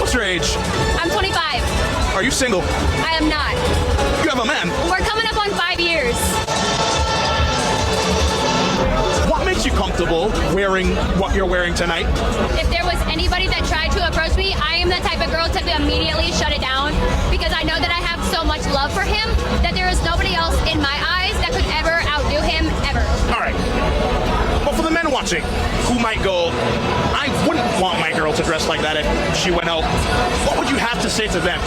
What's your age? I'm 25. Are you single? I am not. You have a man. We're coming up on 5 years. What makes you comfortable wearing what you're wearing tonight? If there was anybody that tried to approach me, I am the type of girl to immediately shut it down because I know that I have so much love for him that there is nobody else in my eyes that could ever outdo him, ever. All right. But for the men watching who might go, I wouldn't want my girl to dress like that if she went out, what would you have to say to them?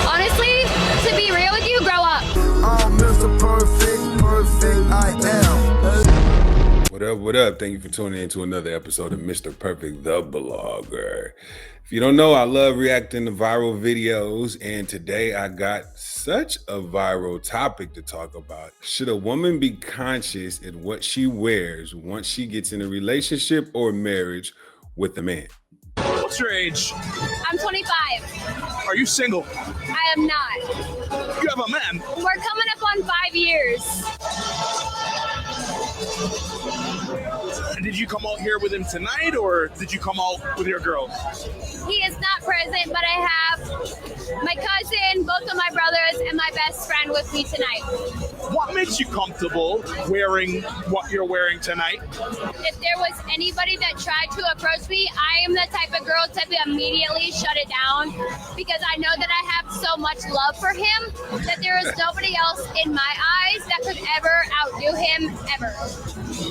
Honestly, to be real with you, grow up. I'm Mr. Perfect, I am. What up? Thank you for tuning in to another episode of Mr. Perfect, the blogger. If you don't know, I love reacting to viral videos, and today I got such a viral topic to talk about. Should a woman be conscious in what she wears once she gets in a relationship or marriage with a man? What's your age? I'm 25. Are you single? I am not. You have a man. We're coming up on 5 years. And did you come out here with him tonight, or did you come out with your girl? He is not present, but I have my cousin, both of my brothers, and my best friend with me tonight. What makes you comfortable wearing what you're wearing tonight? If there was anybody that tried to approach me, I am the type of girl to immediately shut it down because I know that I have so much love for him that there is nobody else in my eyes that could ever outdo him, ever.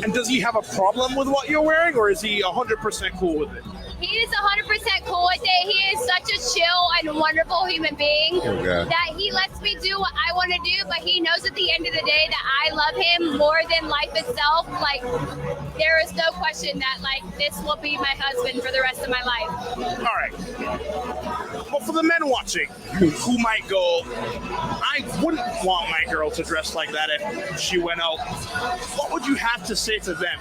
And does he have a problem with what you're wearing, or is he 100% cool with it? He is 100% cool with it. He is such a chill and wonderful human being that he lets me do what I want to do, but he knows at the end of the day that I love him more than life itself. Like, there is no question that, like, this will be my husband for the rest of my life. All right. But for the men watching who might go, I wouldn't want my girl to dress like that if she went out, what would you have to say to them?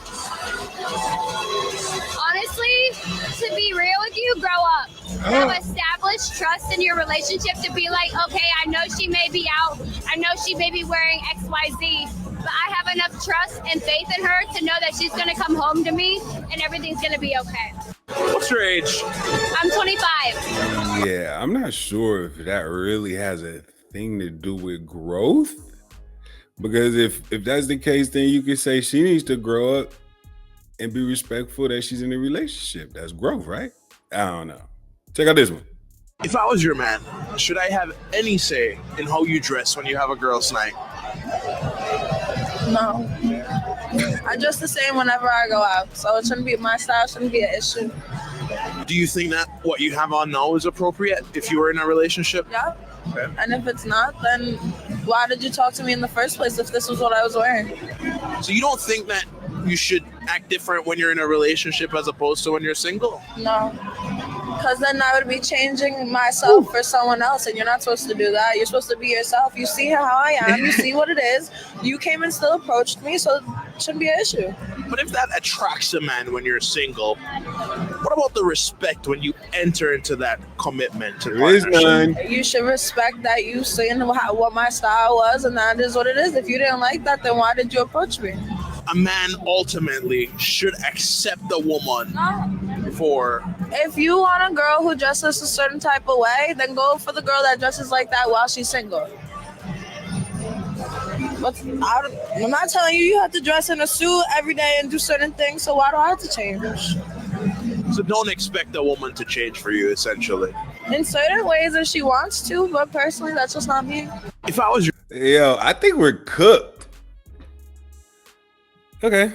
Honestly, to be real with you, grow up. Have established trust in your relationship to be like, okay, I know she may be out. I know she may be wearing XYZ, but I have enough trust and faith in her to know that she's going to come home to me and everything's going to be okay. What's your age? I'm 25. Yeah, I'm not sure if that really has a thing to do with growth. Because if that's the case, then you could say she needs to grow up and be respectful that she's in a relationship. That's growth, right? I don't know. Check out this one. If I was your man, should I have any say in how you dress when you have a girl's night? No. I dress the same whenever I go out, so it shouldn't be my style, shouldn't be an issue. Do you think that what you have on now is appropriate if you were in a relationship? Yeah. Okay. And if it's not, then why did you talk to me in the first place if this was what I was wearing? So you don't think that you should act different when you're in a relationship as opposed to when you're single? No. Because then I would be changing myself for someone else, and you're not supposed to do that. You're supposed to be yourself. You see how I am. You see what it is. You came and still approached me, so it shouldn't be an issue. But if that attracts a man when you're single, what about the respect when you enter into that commitment? There is none. You should respect that you seen what my style was, and that is what it is. If you didn't like that, then why did you approach me? A man ultimately should accept a woman No. for... If you want a girl who dresses a certain type of way, then go for the girl that dresses like that while she's single. But I'm not telling you you have to dress in a suit every day and do certain things, so why do I have to change? So don't expect a woman to change for you, essentially. In certain ways if she wants to, but personally, that's just not me. If I was your... Yo, I think we're cooked. Okay.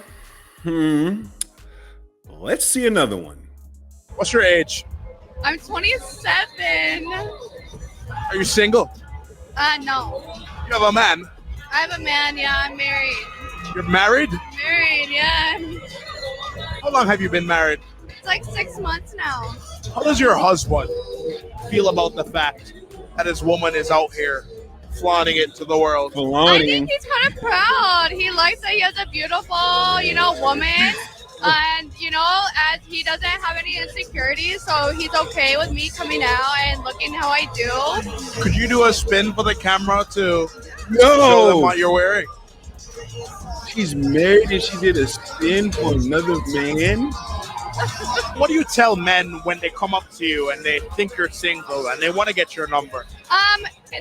Let's see another one. What's your age? I'm 27. Are you single? No. You have a man? I have a man, yeah, I'm married. You're married? Married, yeah. How long have you been married? It's like 6 months now. How does your husband feel about the fact that his woman is out here flaunting it to the world? I think he's kind of proud. He likes that he has a beautiful, woman. And, as he doesn't have any insecurities, so he's okay with me coming out and looking how I do. Could you do a spin for the camera to show them what you're wearing? She's married and she did a spin for another man? What do you tell men when they come up to you and they think you're single and they want to get your number?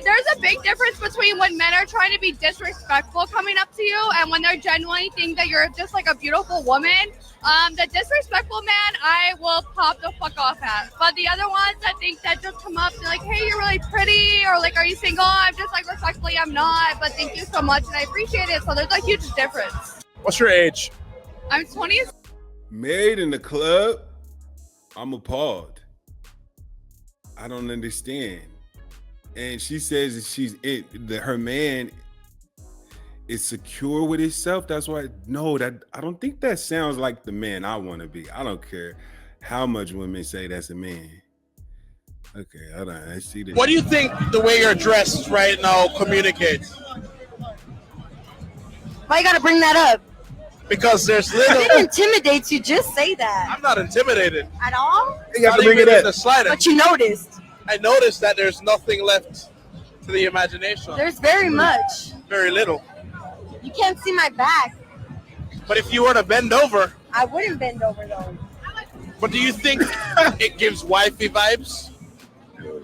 There's a big difference between when men are trying to be disrespectful coming up to you and when they're genuinely think that you're just like a beautiful woman. The disrespectful man, I will pop the fuck off at. But the other ones, I think that just come up and like, hey, you're really pretty, or like, are you single? I'm just like, respectfully, I'm not, but thank you so much and I appreciate it. So there's a huge difference. What's your age? I'm 20. Married in the club? I'm appalled. I don't understand. And she says that that her man is secure with himself. That's why I don't think that sounds like the man I want to be. I don't care how much women say that's a man. Okay, hold on. I see this. What do you think the way you're dressed right now communicates? Why you gotta bring that up? Because there's It little. intimidates you. Just say that. I'm not intimidated. At all? You got to Not bring even it in the up. slightest. But you noticed. I noticed that there's nothing left to the imagination. There's very much. Very little. You can't see my back. But if you were to bend over, I wouldn't bend over though. but do you think it gives wifey vibes?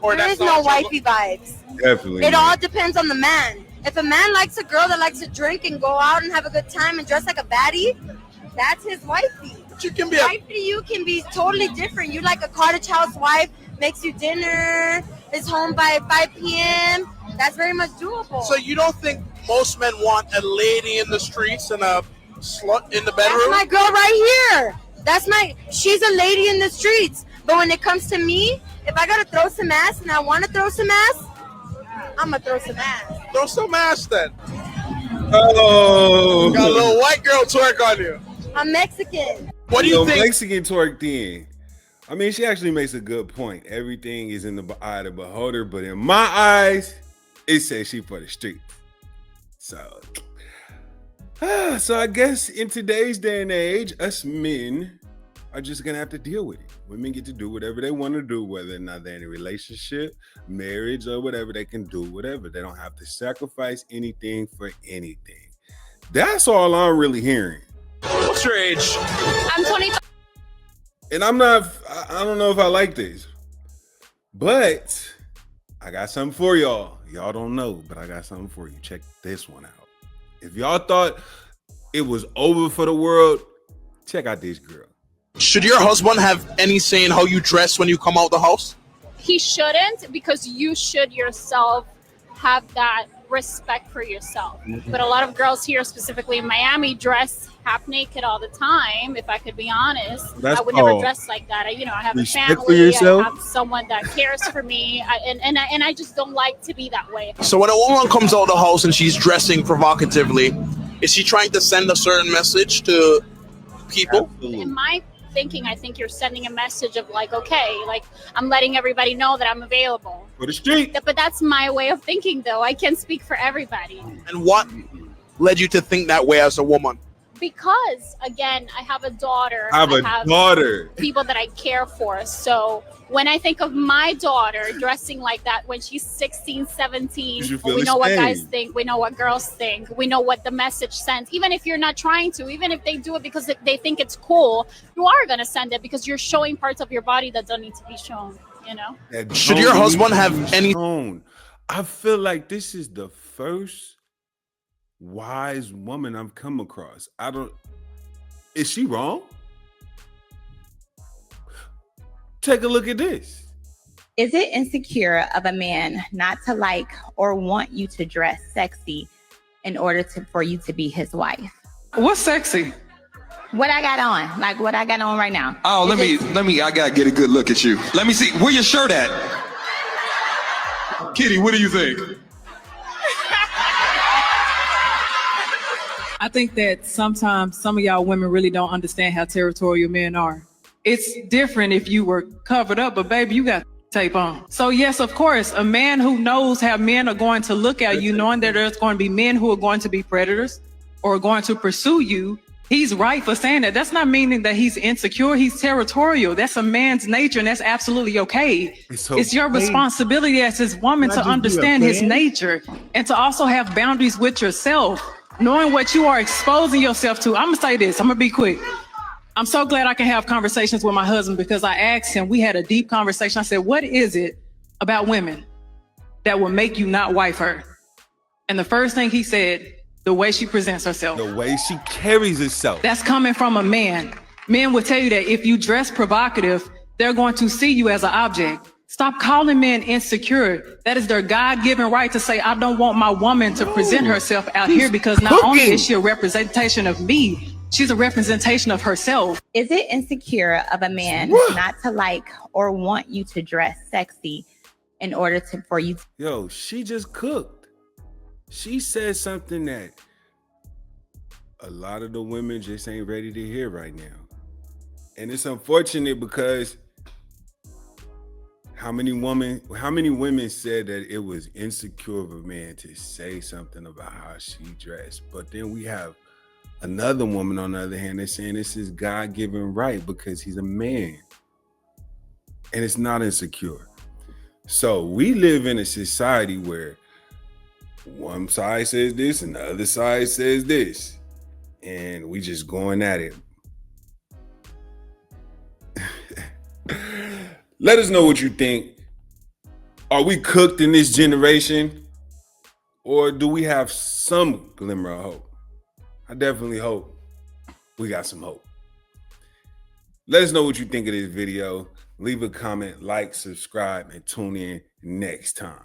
Or There that's is not no what you- wifey vibes. Definitely. It all depends on the man. If a man likes a girl that likes to drink and go out and have a good time and dress like a baddie, that's his wifey. But you can be a Wife to you can be totally different. You like a cottage housewife, makes you dinner, is home by 5 p.m. That's very much doable. So you don't think most men want a lady in the streets and a slut in the That's bedroom? my girl right here. She's a lady in the streets. But when it comes to me, if I gotta throw some ass and I want to throw some ass, I'm gonna throw some ass. Throw some ass then. Oh, Got a little white girl twerk on you. I'm Mexican. What do you think? Mexican twerk then. I mean, she actually makes a good point. Everything is in the eye of the beholder, but in my eyes, it says she for the street. So I guess in today's day and age, us men are just gonna have to deal with it. Women get to do whatever they want to do, whether or not they're in a relationship, marriage, or whatever. They can do whatever. They don't have to sacrifice anything for anything. That's all I'm really hearing. What's your age? I'm 25. And I don't know if I like this, but I got something for y'all. Y'all don't know, but I got something for you. Check this one out. If y'all thought it was over for the world, check out this girl. Should your husband have any say in how you dress when you come out the house? He shouldn't, because you should yourself have that respect for yourself. But a lot of girls here, specifically in Miami, dress half naked all the time. If I could be honest, That's I would never called dress like that. I have a respect for family. yourself? I have someone that cares for me, and I just don't like to be that way. So when a woman comes out the house and she's dressing provocatively, is she trying to send a certain message to people? In my thinking, I think you're sending a message of like, okay, like I'm letting everybody know that I'm available. For the street. But that's my way of thinking, though. I can't speak for everybody. And what led you to think that way as a woman? Because, again, I have a daughter. I have a daughter. People that I care for. So when I think of my daughter dressing like that when she's 16, 17, we know what guys think. We know what girls think. We know what the message sends. Even if you're not trying to, even if they do it because they think it's cool, you are going to send it because you're showing parts of your body that don't need to be shown, you know? Should your husband have any... I feel like this is the first wise woman I've come across. Is she wrong? Take a look at this. Is it insecure of a man not to like or want you to dress sexy in order for you to be his wife? What's sexy? What I got on, like what I got on right now. Oh, let me, I gotta get a good look at you. Let me see, where your shirt at? Kitty, what do you think? I think that sometimes some of y'all women really don't understand how territorial men are. It's different if you were covered up, but baby, you got tape on. So yes, of course, a man who knows how men are going to look at you, knowing that there's going to be men who are going to be predators or going to pursue you, he's right for saying that. That's not meaning that he's insecure. He's territorial. That's a man's nature, and that's absolutely okay. It's your responsibility as his woman to understand his nature and to also have boundaries with yourself. Knowing what you are exposing yourself to. I'm gonna say this, I'm gonna be quick. I'm so glad I can have conversations with my husband because I asked him, we had a deep conversation. I said, what is it about women that will make you not wife her? And the first thing he said, the way she presents herself. The way she carries herself. That's coming from a man. Men will tell you that if you dress provocative, they're going to see you as an object. Stop calling men insecure. That is their God-given right to say, I don't want my woman to present herself out here because not only is she a representation of me, she's a representation of herself. Is it insecure of a man not to like or want you to dress sexy in order for you to... Yo, she just cooked. She said something that a lot of the women just ain't ready to hear right now. And it's unfortunate because how many women said that it was insecure of a man to say something about how she dressed? But then we have another woman on the other hand that's saying this is God-given right because he's a man. And it's not insecure. So we live in a society where one side says this and the other side says this. And we just going at it. Let us know what you think. Are we cooked in this generation? Or do we have some glimmer of hope? I definitely hope we got some hope. Let us know what you think of this video. Leave a comment, like, subscribe, and tune in next time.